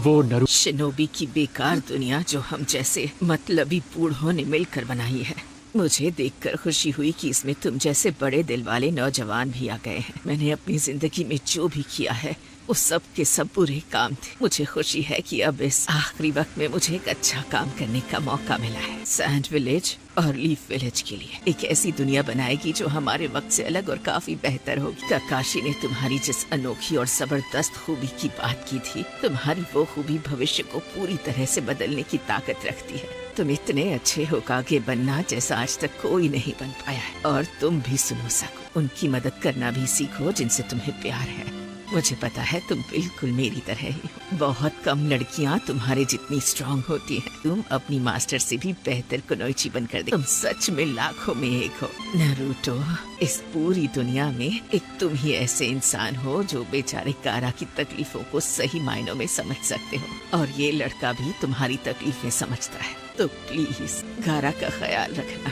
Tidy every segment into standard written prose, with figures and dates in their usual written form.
वो नरू शिनोबी की बेकार दुनिया जो हम जैसे मतलबी बूढ़ों ने मिलकर बनाई है। मुझे देखकर खुशी हुई कि इसमें तुम जैसे बड़े दिल वाले नौजवान भी आ गए हैं। मैंने अपनी जिंदगी में जो भी किया है वो सब के सब बुरे काम थे। मुझे खुशी है कि अब इस आखिरी वक्त में मुझे एक अच्छा काम करने का मौका मिला है। सैंड विलेज और लीफ विलेज के लिए एक ऐसी दुनिया बनाएगी जो हमारे वक्त से अलग और काफी बेहतर होगी। काकाशी ने तुम्हारी जिस अनोखी और जबरदस्त खूबी की बात की थी, तुम्हारी वो खूबी भविष्य को पूरी तरह से बदलने की ताकत रखती है। तुम इतने अच्छे होकागे बनना जैसा आज तक कोई नहीं बन पाया है, और तुम भी सुनो सको। उनकी मदद करना भी सीखो जिनसे तुम्हें प्यार है। मुझे पता है तुम बिल्कुल मेरी तरह ही हो। बहुत कम लड़कियां तुम्हारे जितनी स्ट्रांग होती हैं। तुम अपनी मास्टर से भी बेहतर कुनोइची बनकर दे। तुम सच में लाखों में एक हो नारुतो। इस पूरी दुनिया में एक तुम ही ऐसे इंसान हो जो बेचारे गारा की तकलीफों को सही मायनों में समझ सकते हो, और ये लड़का भी तुम्हारी तकलीफें समझता है। तो प्लीज गारा का ख्याल रखना।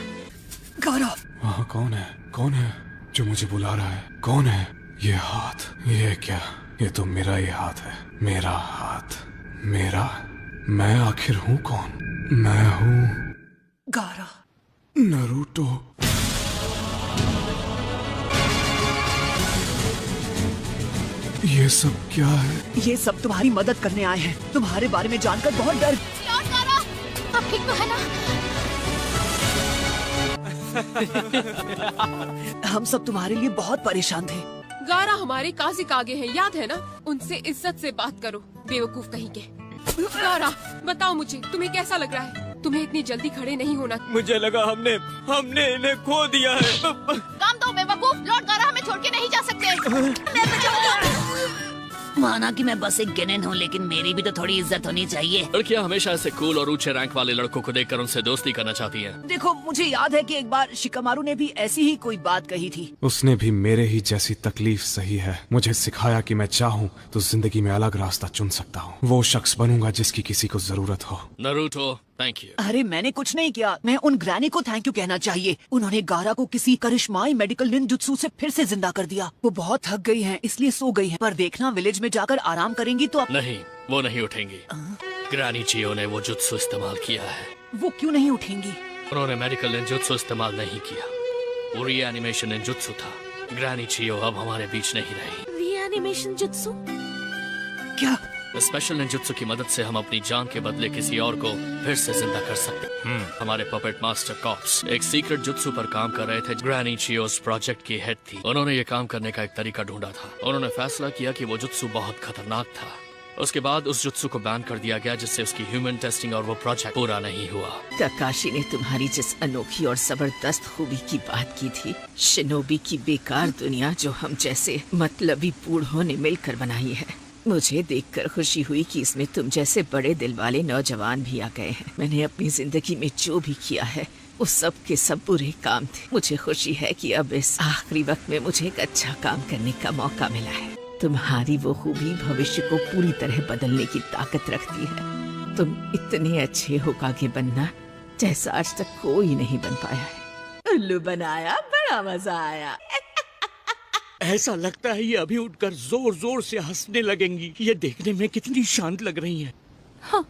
गारा! वहाँ कौन है जो मुझे बुला रहा है? कौन है? ये हाथ, ये क्या? ये तो मेरा ही हाथ है। मेरा हाथ, मेरा। मैं आखिर हूँ कौन? मैं हूँ गारा। नारुतो। ये सब क्या है? ये सब तुम्हारी मदद करने आए हैं। तुम्हारे बारे में जानकर बहुत डर। लॉर्ड गारा, आप ठीक तो है ना? हम सब तुम्हारे लिए बहुत परेशान थे। गारा हमारे काजिक आगे हैं, याद है ना? उनसे इज्जत से बात करो, बेवकूफ कहीं के। गारा, बताओ मुझे, तुम्हें कैसा लग रहा है? तुम्हें इतनी जल्दी खड़े नहीं होना। मुझे लगा हमने इन्हें खो दिया है। काम दो बेवकूफ, लॉर्ड गारा हमें छोड़ के नहीं जा सकते। माना कि मैं बस एक गेनेन हूँ, लेकिन मेरी भी तो थोड़ी इज्जत होनी चाहिए। लड़कियाँ हमेशा ऐसे कूल और ऊंचे रैंक वाले लड़कों को देखकर उनसे दोस्ती करना चाहती हैं। देखो, मुझे याद है कि एक बार शिकामारू ने भी ऐसी ही कोई बात कही थी। उसने भी मेरे ही जैसी तकलीफ सही है। मुझे सिखाया कि मैं चाहूँ तो जिंदगी में अलग रास्ता चुन सकता हूँ। वो शख्स बनूंगा जिसकी किसी को जरूरत हो। Naruto, thank you. अरे मैंने कुछ नहीं किया। मैं उन ग्रैनी को थैंक यू कहना चाहिए। उन्होंने गारा को किसी करिश्माई मेडिकल निंजुत्सु से फिर से जिंदा कर दिया। वो बहुत थक गई हैं, इसलिए सो गई हैं। पर देखना, विलेज में जाकर आराम करेंगी तो नहीं, वो नहीं उठेंगी। ग्रैनी चियो ने वो जुत्सु इस्तेमाल किया है। वो क्यों नहीं उठेंगी? उन्होंने मेडिकल निंजुत्सु इस्तेमाल नहीं किया। वो रीएनिमेशन निंजुत्सु था। ग्रैनी चियो अब हमारे बीच नहीं रही। Reanimation jutsu? क्या? स्पेशल निंजुत्सु की मदद से हम अपनी जान के बदले किसी और को फिर से जिंदा कर सकते हैं। हमारे पपेट मास्टर कॉप्स एक सीक्रेट जुत्सु पर काम कर रहे थे। ग्रैनी चियोस प्रोजेक्ट की हेड थी। उन्होंने ये काम करने का एक तरीका ढूंढा था। उन्होंने फैसला किया कि वो जुत्सु बहुत खतरनाक था। उसके बाद उस जुत्सु को बैन कर दिया गया, जिससे उसकी ह्यूमन टेस्टिंग और वो प्रोजेक्ट पूरा नहीं हुआ। काकाशी ने तुम्हारी जिस अनोखी और जबरदस्त खूबी की बात की थी, शिनोबी की बेकार दुनिया जो हम जैसे मतलबी बूढ़ों ने मिलकर बनाई है, मुझे देखकर खुशी हुई कि इसमें तुम जैसे बड़े दिल वाले नौजवान भी आ गए हैं। मैंने अपनी जिंदगी में जो भी किया है वो सब के सब बुरे काम थे। मुझे खुशी है कि अब इस आखिरी वक्त में मुझे एक अच्छा काम करने का मौका मिला है। तुम्हारी वो खूबी भविष्य को पूरी तरह बदलने की ताकत रखती है। तुम इतने अच्छे होकागे बनना जैसा आज तक कोई नहीं बन पाया है। उल्लू बनाया, बड़ा मजा आया। ऐसा लगता है ये अभी उठकर जोर जोर से हंसने लगेंगी। ये देखने में कितनी शांत लग रही हैं। हाँ।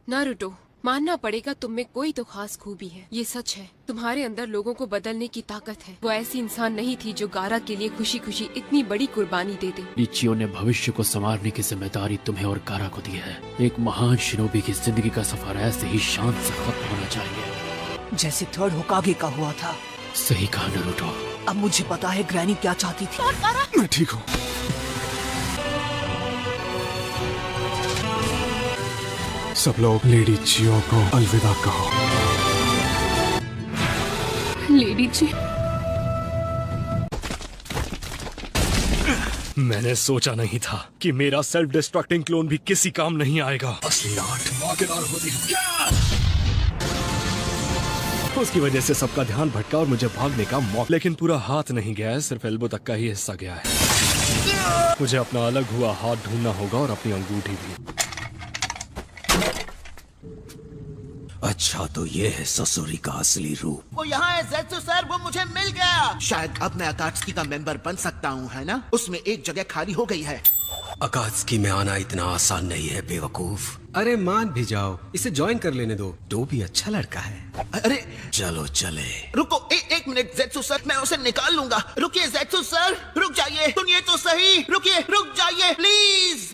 नारुतो, मानना पड़ेगा तुम में कोई तो खास खूबी है। ये सच है, तुम्हारे अंदर लोगों को बदलने की ताकत है। वो ऐसी इंसान नहीं थी जो गारा के लिए खुशी खुशी इतनी बड़ी कुर्बानी दे दे। चियो ने भविष्य को संवारने की जिम्मेदारी तुम्हें और गारा को दी है। एक महान शिनोबी की जिंदगी का सफर ऐसे ही शांत से खत्म होना चाहिए, जैसे थर्ड होकागे का हुआ था। सही कहा नारुतो। अब मुझे पता है ग्रैनी क्या चाहती थी। मैं ठीक हूँ। सब लोग लेडी चियो को अलविदा कहो। लेडी जी। मैंने सोचा नहीं था कि मेरा सेल्फ डिस्ट्रक्टिंग क्लोन भी किसी काम नहीं आएगा। असली आर्ट मौकेदार होती है। उसकी वजह से सबका ध्यान भटका और मुझे भागने का मौका, लेकिन पूरा हाथ नहीं गया है, सिर्फ एल्बो तक का ही हिस्सा गया है। मुझे अपना अलग हुआ हाथ ढूंढना होगा और अपनी अंगूठी भी। अच्छा, तो ये है ससुरी का असली रूप। वो यहाँ है ज़ेत्सु सर, वो मुझे मिल गया। शायद अब मैं अकात्सुकी का मेंबर बन सकता हूँ, है ना? उसमें एक जगह खाली हो गई है। अकात्सुकी में आना इतना आसान नहीं है बेवकूफ। अरे मान भी जाओ, इसे ज्वाइन कर लेने दो। तो भी अच्छा लड़का है। अरे चलो चले। रुको, एक मिनट ज़ेत्सु सर, मैं उसे निकाल लूंगा। रुकिए ज़ेत्सु सर, रुक जाइए। सुनिए तो सही, रुकिए, रुक जाइए प्लीज।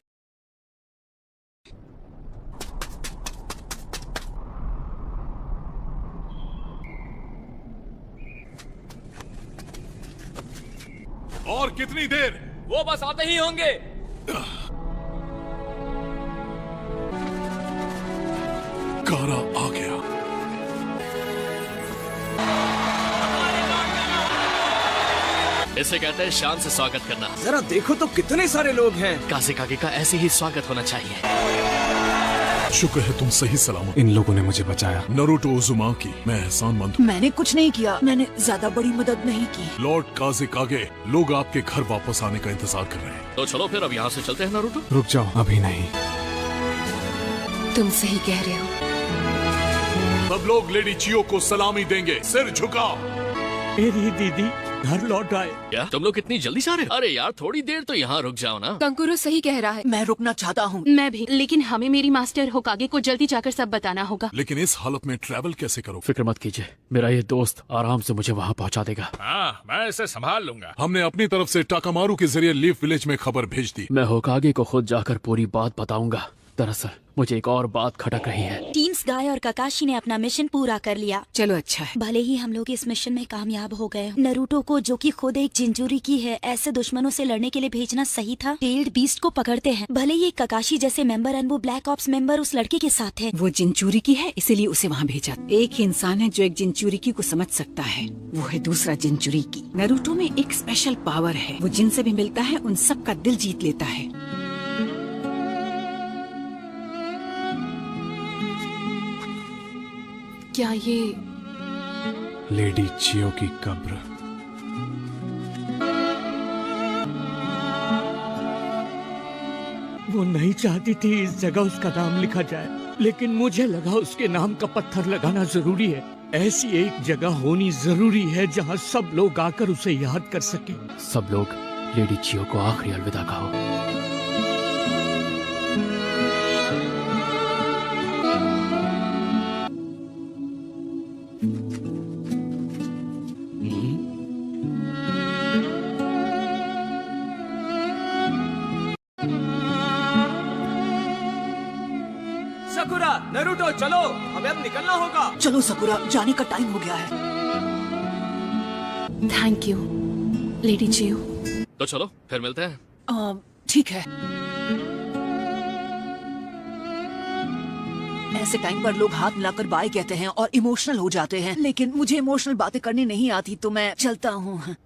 और कितनी देर? वो बस आते ही होंगे। गारा आ गया। इसे कहते हैं शान से स्वागत करना। जरा देखो तो कितने सारे लोग हैं। काज़ेकागे का ऐसे ही स्वागत होना चाहिए। शुक्र है तुम सही सलामत। इन लोगों ने मुझे बचाया। नारुतो उज़ुमाकी, मैं एहसानमंद हूँ। मैंने कुछ नहीं किया, मैंने ज्यादा बड़ी मदद नहीं की। लॉर्ड काज़ेकागे, लोग आपके घर वापस आने का इंतजार कर रहे हैं। तो चलो फिर अब यहाँ से चलते हैं नारुतो। रुक जाओ, अभी नहीं। तुम सही कह रहे हो। सब लोग लेडी चियो को सलामी देंगे। सिर झुकाओ। मेरी दीदी घर लौट आए। क्या तुम लोग इतनी जल्दी जा रहे हो? अरे यार थोड़ी देर तो यहाँ रुक जाओ ना। कंकुरो सही कह रहा है। मैं रुकना चाहता हूँ। मैं भी, लेकिन हमें मेरी मास्टर होकागे को जल्दी जाकर सब बताना होगा। लेकिन इस हालत में ट्रैवल कैसे करो? फिक्र मत कीजिए, मेरा ये दोस्त आराम से मुझे वहाँ पहुँचा देगा। हाँ, मैं इसे संभाल लूंगा। हमने अपनी तरफ से टाकामारू के जरिए लीफ विलेज में खबर भेज दी। मैं होकागे को खुद जाकर पूरी बात बताऊंगा। दरअसल मुझे एक और बात खटक रही है। टीम्स गाय और काकाशी ने अपना मिशन पूरा कर लिया। चलो अच्छा है। भले ही हम लोग इस मिशन में कामयाब हो गए, नारुतो को जो कि खुद एक जिंजूरी की है, ऐसे दुश्मनों से लड़ने के लिए भेजना सही था। टेल्ड बीस्ट को पकड़ते हैं। भले ही काकाशी जैसे मेंबर और वो ब्लैक ऑप्स मेंबर उस लड़के के साथ है। वो जिंचूरी की है, इसीलिए उसे वहाँ भेजा। एक ही इंसान है जो एक जिंचूरी की को समझ सकता है, वो है दूसरा जिंचूरी की। नारुतो में एक स्पेशल पावर है, वो जिनसे भी मिलता है उन सब का दिल जीत लेता है। क्या ये लेडी चियो की कब्र? वो नहीं चाहती थी इस जगह उसका नाम लिखा जाए, लेकिन मुझे लगा उसके नाम का पत्थर लगाना जरूरी है। ऐसी एक जगह होनी जरूरी है जहाँ सब लोग आकर उसे याद कर सके। सब लोग लेडी चियो को आखिरी अलविदा कहो। सकुरा, नारुतो चलो, हमें अब निकलना होगा। चलो सकुरा, जाने का टाइम हो गया है। थैंक यू लेडी चियो। तो चलो फिर मिलते हैं। ठीक है। ऐसे टाइम पर लोग हाथ मिलाकर बाय कहते हैं और इमोशनल हो जाते हैं, लेकिन मुझे इमोशनल बातें करनी नहीं आती, तो मैं चलता हूँ।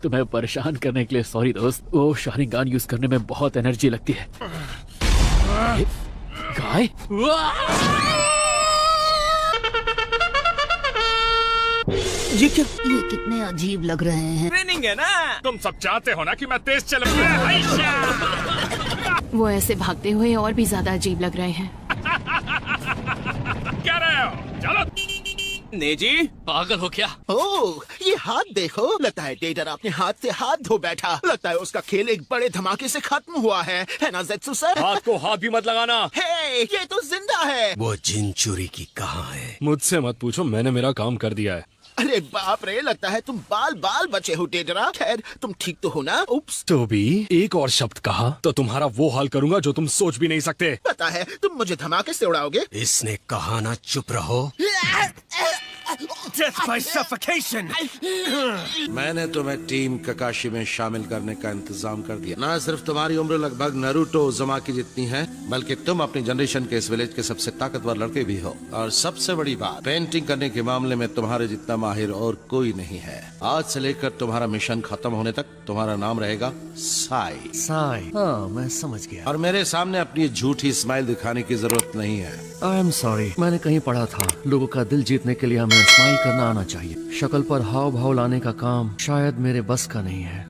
तुम्हें परेशान करने के लिए सॉरी दोस्त। वो शारिंगान यूज करने में बहुत एनर्जी लगती है। गाय? ये क्या? ये कितने अजीब लग रहे हैं। ट्रेनिंग है ना। तुम सब चाहते हो ना कि मैं तेज चलूं। वो ऐसे भागते हुए और भी ज्यादा अजीब लग रहे हैं। क्या रहे हो? चलो। नेजी, पागल हो क्या? ओह, ये हाथ देखो। लगता है डेटर अपने हाथ से हाथ धो बैठा। लगता है उसका खेल एक बड़े धमाके से खत्म हुआ है ना ज़ेत्सु सर? हाथ को हाथ भी मत लगाना। हे, ये तो जिंदा है। वो जिंचुरी की कहाँ है? मुझसे मत पूछो, मैंने मेरा काम कर दिया है। अरे बाप रे, लगता है तुम बाल बाल बचे हो डेटरा। खैर, तुम ठीक तो हो ना? उप्स। तो भी एक और शब्द कहा तो तुम्हारा वो हाल करूंगा जो तुम सोच भी नहीं सकते। पता है, तुम मुझे धमाके से उड़ाओगे। इसने कहा ना चुप रहो। Death by suffocation. मैंने तुम्हें टीम ककाशी में शामिल करने का इंतजाम कर दिया। न सिर्फ तुम्हारी उम्र लगभग नारुतो उज़ुमाकी जितनी है, बल्कि तुम अपनी जनरेशन के इस विलेज के सबसे ताकतवर लड़के भी हो। और सबसे बड़ी बात, पेंटिंग करने के मामले में तुम्हारे जितना माहिर और कोई नहीं है। आज से लेकर तुम्हारा मिशन खत्म होने तक तुम्हारा नाम रहेगा साई। साई, हाँ मैं समझ गया। और मेरे सामने अपनी झूठी स्माइल दिखाने की जरूरत नहीं है। आई एम सॉरी, मैंने कहीं पढ़ा था लोगों का दिल जीतने के लिए हमें स्माइल करना आना चाहिए। शक्ल पर हाव भाव लाने का काम शायद मेरे बस का नहीं है।